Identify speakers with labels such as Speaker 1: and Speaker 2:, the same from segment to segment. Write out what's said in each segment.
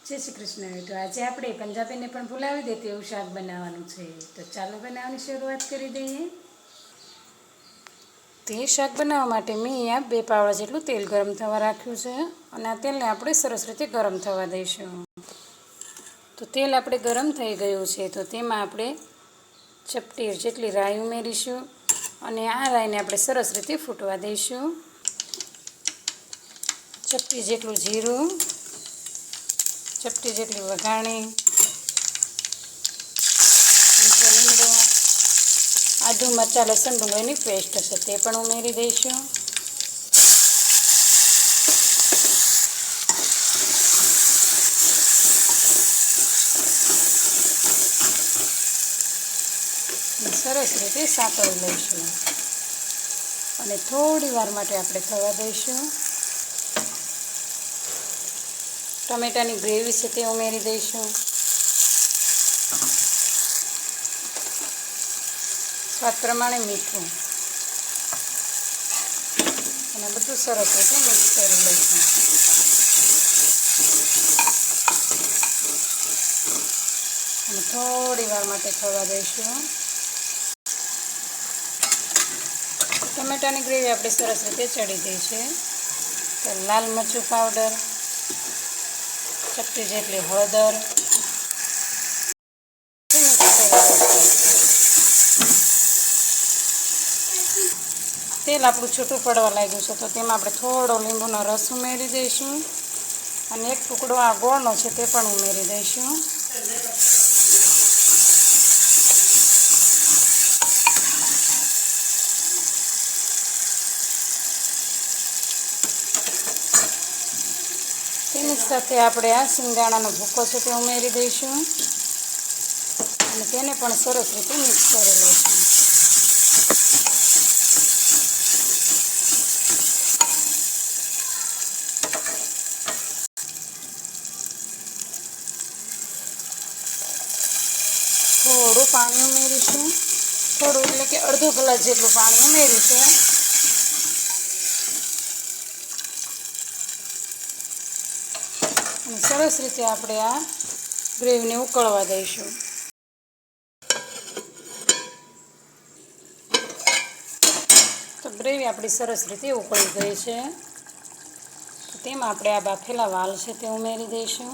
Speaker 1: જય શ્રી કૃષ્ણ। તો આજે આપણે પંજાબીને પણ ભૂલાવી દે તેવું શાક બનાવવાનું છે। તો ચાલો બનાવવાની શરૂઆત કરી દઈએ। તે શાક બનાવવા માટે મેં અહીંયા 2 પાવડા જેટલું તેલ ગરમ થવા રાખ્યું છે અને આ તેલને આપણે સરસ રીતે ગરમ થવા દઈશું। તો તેલ આપણે ગરમ થઈ ગયું છે તો તેમાં આપણે ચપટી જેટલી રાઈ ઉમેરીશું અને આ રાઈને આપણે સરસ રીતે ફૂટવા દઈશું। ચપટી જેટલું જીરું, ચપટી જેટલી વઘાણી, મીઠો લીમડો, આદુ મરચાં લસણ ડુંગળીની પેસ્ટ છે તે પણ ઉમેરી દઈશું। સરસ રીતે સાતળી લઈશું અને થોડી વાર માટે આપણે થવા દઈશું। ટમેટાની ગ્રેવી છે તે ઉમેરી દઈશું। સ્વાદ પ્રમાણે મીઠું અને બધું સરસ રીતે મિક્સ કરી લઈશું। અને થોડી વાર માટે થવા દઈશું। ટમેટાની ગ્રેવી આપણે સરસ રીતે ચડી ગઈ છે તો લાલ મરચું પાવડર, ચપટી જેટલી હળદર, તેલ આપણું છૂટું પડવા લાગ્યું છે તો તેમાં આપણે થોડો લીંબુનો રસ ઉમેરી દઈશું અને એક ટુકડો આ ગોળનો છે તે પણ ઉમેરી દઈશું। તેની સાથે આપણે આ સિંગદાણાનો ભૂકો છે તે ઉમેરી દઈશું અને તેને પણ સરસ રીતે મિક્સ કરી લઈશું। થોડું પાણી ઉમેરીશું, થોડું એટલે કે અડધો ગ્લાસ જેટલું પાણી ઉમેર્યું છે અને સરસ રીતે આપણે આ ગ્રેવીને ઉકળવા દઈશું। તો ગ્રેવી આપણી સરસ રીતે ઉકળી ગઈ છે તો તેમાં આપણે આ બાફેલા વાલ છે તે ઉમેરી દઈશું।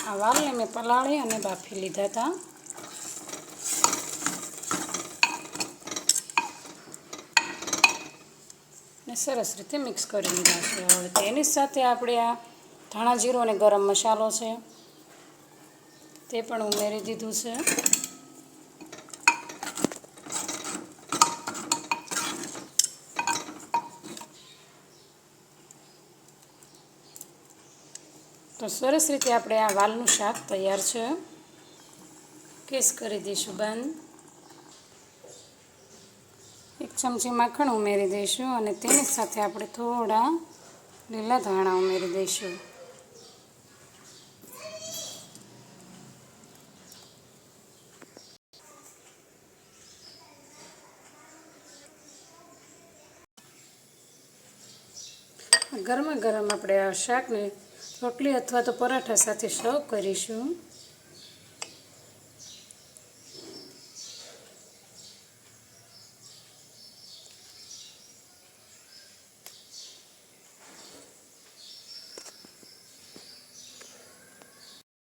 Speaker 1: આ વાલને મેં પલાળી અને બાફી લીધા હતા ને સરસ રીતે મિક્સ કરી લીધા છે। હવે તેની સાથે આપણે આ ધાણા જીરું અને ગરમ મસાલો છે તે પણ ઉમેરી દીધું છે। તો સરસ રીતે આપણે આ વાલનું શાક તૈયાર છે। ગેસ કરી દઈશું બંધ। 1 ચમચી માખણ ઉમેરી દઈશું અને તેની સાથે આપણે થોડા લીલા ધાણા ઉમેરી દઈશું। ગરમા ગરમ આપણે આ શાકને રોટલી અથવા તો પરાઠા સાથે સર્વ કરીશું।